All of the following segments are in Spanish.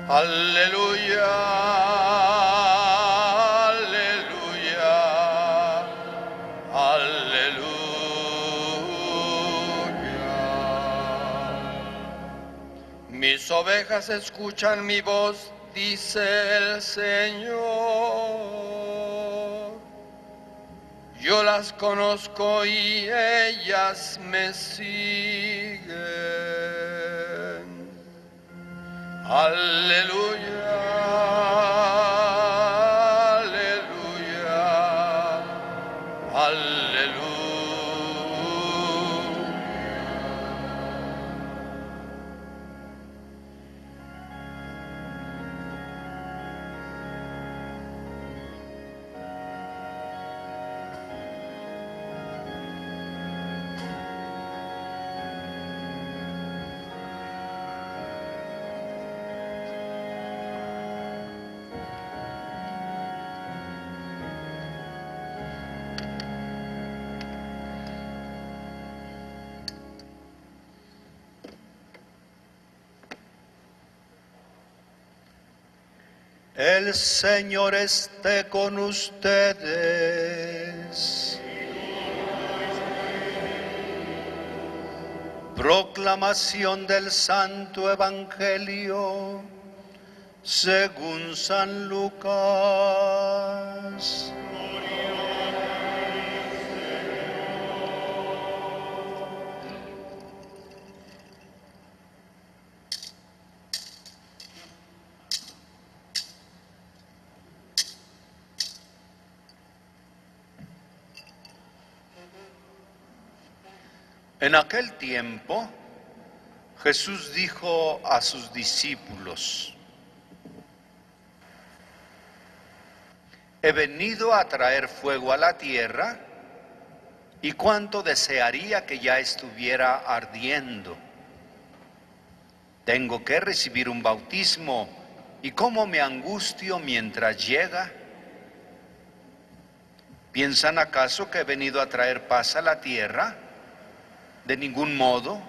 Aleluya, aleluya, aleluya. Mis ovejas escuchan mi voz, dice el Señor. Yo las conozco y ellas me siguen. Aleluya, aleluya, aleluya. El Señor esté con ustedes. Proclamación del Santo Evangelio según San Lucas. En aquel tiempo, Jesús dijo a sus discípulos: he venido a traer fuego a la tierra, y cuánto desearía que ya estuviera ardiendo. Tengo que recibir un bautismo, y cómo me angustio mientras llega. ¿Piensan acaso que he venido a traer paz a la tierra? De ningún modo.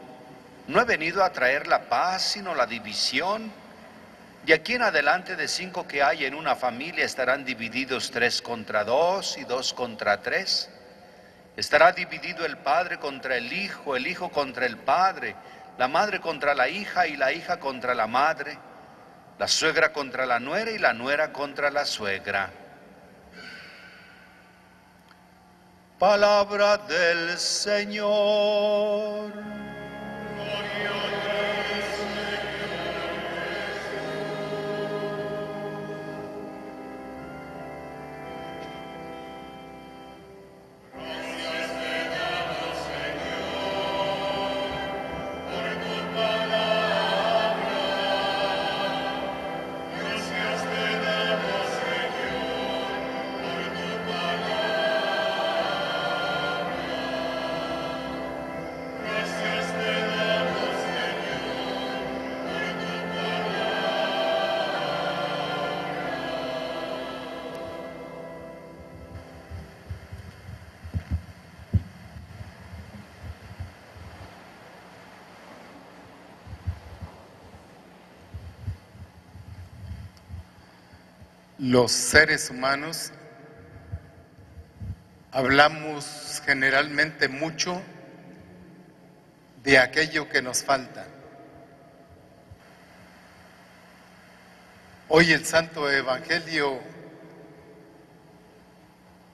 No he venido a traer la paz, sino la división. De aquí en adelante, de 5 que hay en una familia, estarán divididos 3 contra 2 y 2 contra 3. Estará dividido el padre contra el hijo contra el padre, la madre contra la hija y la hija contra la madre, la suegra contra la nuera y la nuera contra la suegra. Palabra del Señor. Gloria a ti, Señor Jesús. Gracias te damos, Señor, por tu palabra. Gracias te damos, Señor, por tu palabra. Los seres humanos hablamos generalmente mucho de aquello que nos falta. Hoy el Santo Evangelio,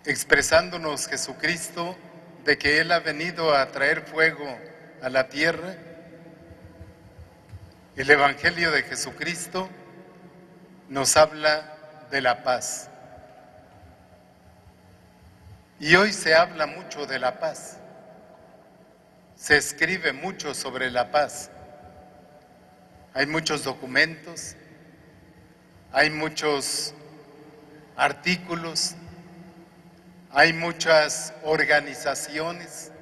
expresándonos Jesucristo de que Él ha venido a traer fuego a la tierra, el Evangelio de Jesucristo nos habla de la paz. Y hoy se habla mucho de la paz. Se escribe mucho sobre la paz. Hay muchos documentos, hay muchos artículos, hay muchas organizaciones,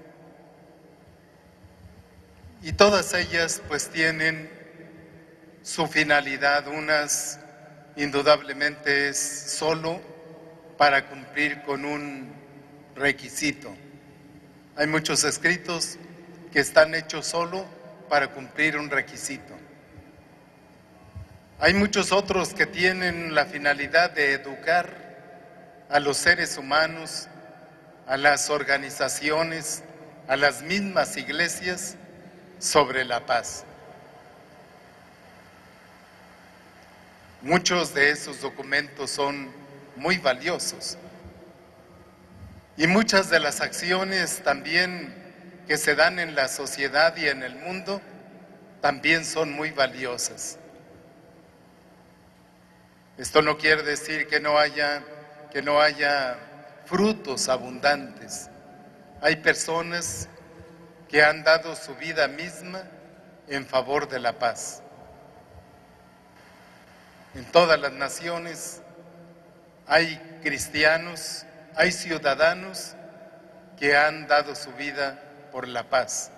y todas ellas pues tienen su finalidad. Unas indudablemente es solo para cumplir con un requisito. Hay muchos escritos que están hechos solo para cumplir un requisito. Hay muchos otros que tienen la finalidad de educar a los seres humanos, a las organizaciones, a las mismas iglesias sobre la paz. Muchos de esos documentos son muy valiosos y muchas de las acciones también que se dan en la sociedad y en el mundo también son muy valiosas. Esto no quiere decir que no haya frutos abundantes. Hay personas que han dado su vida misma en favor de la paz. En todas las naciones hay cristianos, hay ciudadanos que han dado su vida por la paz.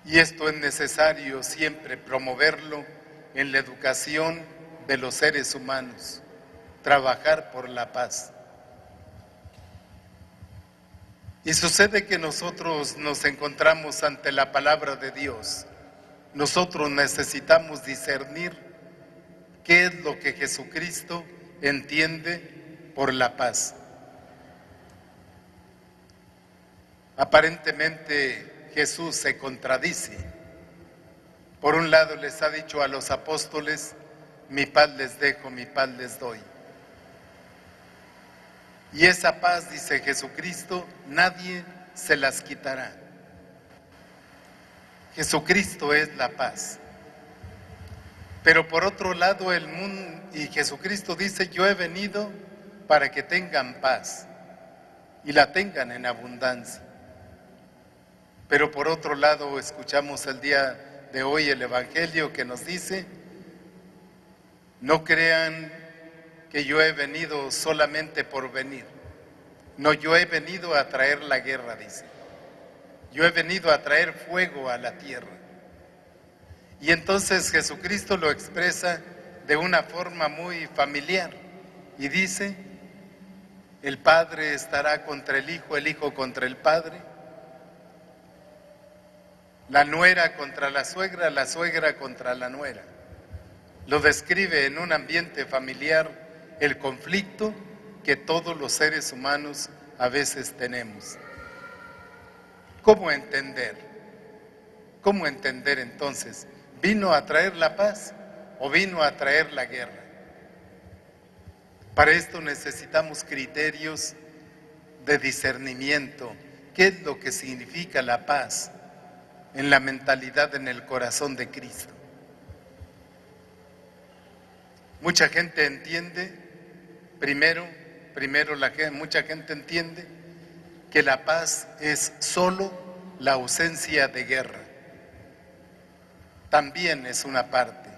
Y esto es necesario siempre promoverlo en la educación de los seres humanos, trabajar por la paz. Y sucede que nosotros nos encontramos ante la palabra de Dios. Nosotros necesitamos discernir qué es lo que Jesucristo entiende por la paz. Aparentemente Jesús se contradice. Por un lado les ha dicho a los apóstoles, mi paz les dejo, mi paz les doy. Y esa paz, dice Jesucristo, nadie se las quitará. Jesucristo es la paz. Pero por otro lado el mundo, y Jesucristo dice, yo he venido para que tengan paz y la tengan en abundancia. Pero por otro lado escuchamos el día de hoy el Evangelio que nos dice, no crean que yo he venido solamente por venir. No, yo he venido a traer la guerra, dice. Yo he venido a traer fuego a la tierra. Y entonces Jesucristo lo expresa de una forma muy familiar y dice, el Padre estará contra el Hijo contra el Padre, la nuera contra la suegra contra la nuera. Lo describe en un ambiente familiar el conflicto que todos los seres humanos a veces tenemos. ¿Cómo entender? ¿Cómo entender entonces? ¿Vino a traer la paz o vino a traer la guerra? Para esto necesitamos criterios de discernimiento. ¿Qué es lo que significa la paz en la mentalidad, en el corazón de Cristo? Mucha gente entiende, mucha gente entiende que la paz es solo la ausencia de guerra. También es una parte.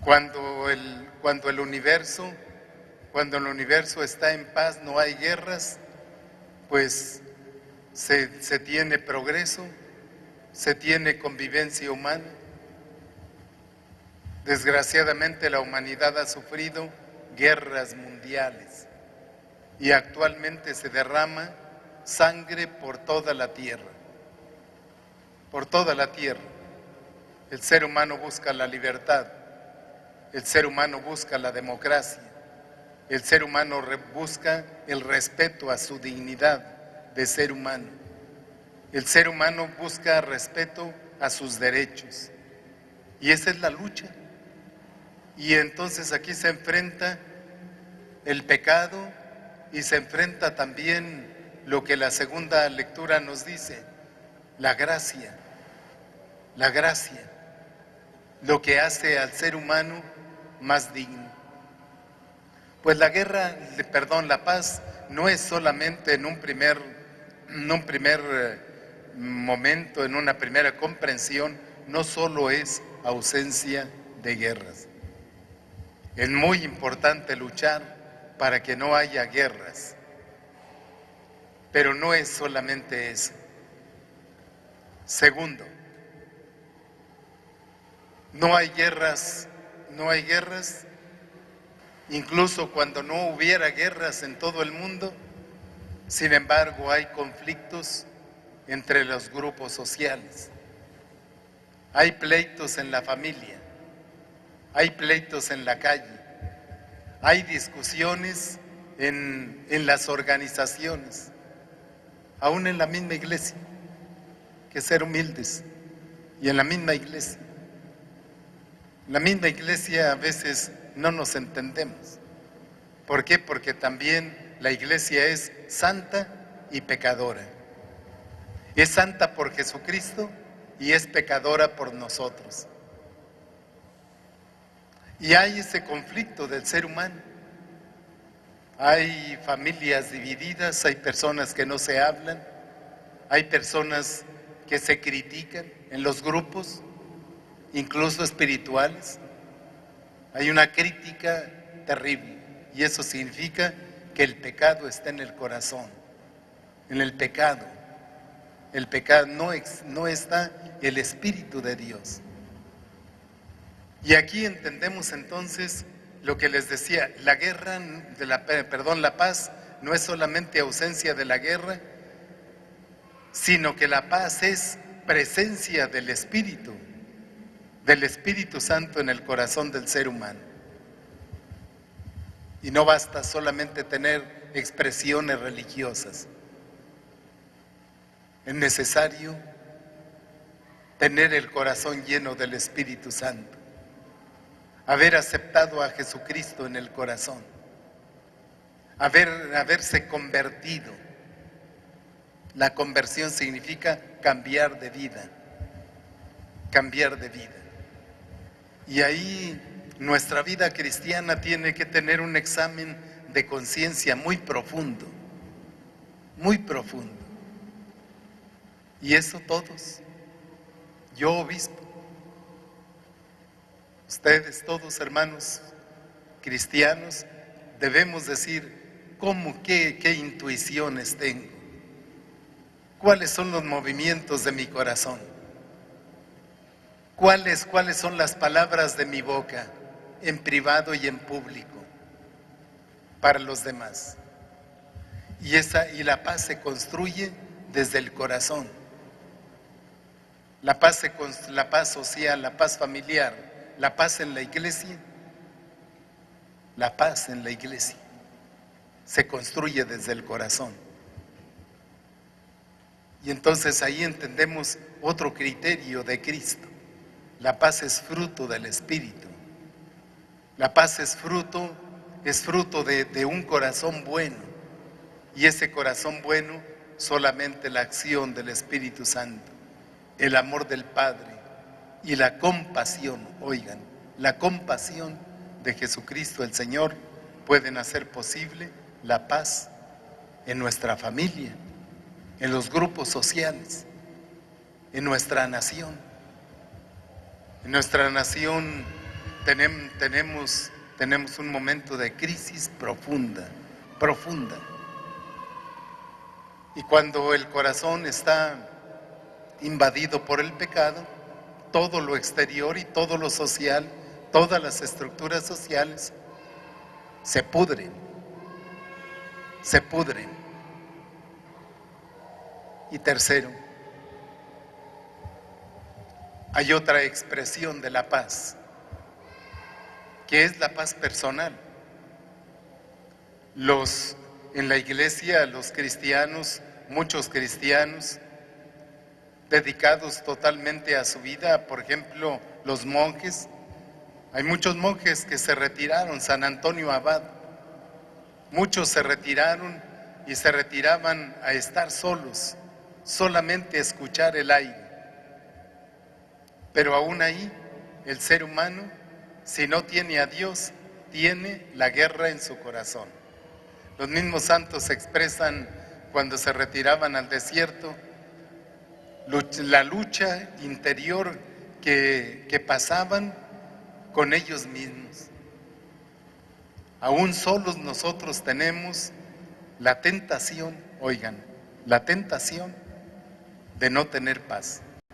Cuando el universo está en paz, no hay guerras, pues se tiene progreso, se tiene convivencia humana. Desgraciadamente la humanidad ha sufrido guerras mundiales y actualmente se derrama sangre por toda la tierra. Por toda la tierra. El ser humano busca la libertad, el ser humano busca la democracia, el ser humano busca el respeto a su dignidad de ser humano. El ser humano busca respeto a sus derechos. Y esa es la lucha. Y entonces aquí se enfrenta el pecado y se enfrenta también lo que la segunda lectura nos dice, la gracia, lo que hace al ser humano más digno. Pues la paz no es solamente en un primer momento, en una primera comprensión, no solo es ausencia de guerras. Es muy importante luchar para que no haya guerras, pero no es solamente eso. Segundo, no hay guerras, incluso cuando no hubiera guerras en todo el mundo, sin embargo hay conflictos entre los grupos sociales. hay pleitos en la familia, hay pleitos en la calle, hay discusiones en las organizaciones, aún en la misma iglesia. Que ser humildes. Y en la misma iglesia. En la misma iglesia a veces no nos entendemos. ¿Por qué? Porque también la iglesia es santa y pecadora. Es santa por Jesucristo y es pecadora por nosotros. Y hay ese conflicto del ser humano. Hay familias divididas, hay personas que no se hablan, hay personas que se critican en los grupos, incluso espirituales. Hay una crítica terrible y eso significa que el pecado está en el corazón, en el pecado. El pecado no está el Espíritu de Dios. Y aquí entendemos entonces lo que les decía, la paz no es solamente ausencia de la guerra, sino que la paz es presencia del Espíritu Santo en el corazón del ser humano. Y no basta solamente tener expresiones religiosas. Es necesario tener el corazón lleno del Espíritu Santo, haber aceptado a Jesucristo en el corazón, haberse convertido. La conversión significa cambiar de vida, cambiar de vida. Y ahí nuestra vida cristiana tiene que tener un examen de conciencia muy profundo, muy profundo. Y eso todos, yo obispo, ustedes todos hermanos cristianos, debemos decir qué intuiciones tengo, cuáles son los movimientos de mi corazón, cuáles son las palabras de mi boca en privado y en público para los demás. Y la paz se construye desde el corazón. La paz social, la paz familiar, la paz en la iglesia, la paz en la iglesia se construye desde el corazón. Y entonces ahí entendemos otro criterio de Cristo. La paz es fruto del Espíritu. La paz es fruto de un corazón bueno. Y ese corazón bueno, solamente la acción del Espíritu Santo, el amor del Padre y la compasión, oigan, la compasión de Jesucristo el Señor pueden hacer posible la paz en nuestra familia, en los grupos sociales, en nuestra nación. En nuestra nación tenemos un momento de crisis profunda. Y cuando el corazón está invadido por el pecado, todo lo exterior y todo lo social, todas las estructuras sociales se pudren. Y tercero, hay otra expresión de la paz, que es la paz personal. En la iglesia, los cristianos, muchos cristianos, dedicados totalmente a su vida, por ejemplo, los monjes. Hay muchos monjes que se retiraron, San Antonio Abad. Muchos se retiraron y se retiraban a estar solos, solamente a escuchar el aire. Pero aún ahí, el ser humano, si no tiene a Dios, tiene la guerra en su corazón. Los mismos santos expresan cuando se retiraban al desierto, la lucha interior que pasaban con ellos mismos. Aún solos nosotros tenemos la tentación, oigan, la tentación de no tener paz.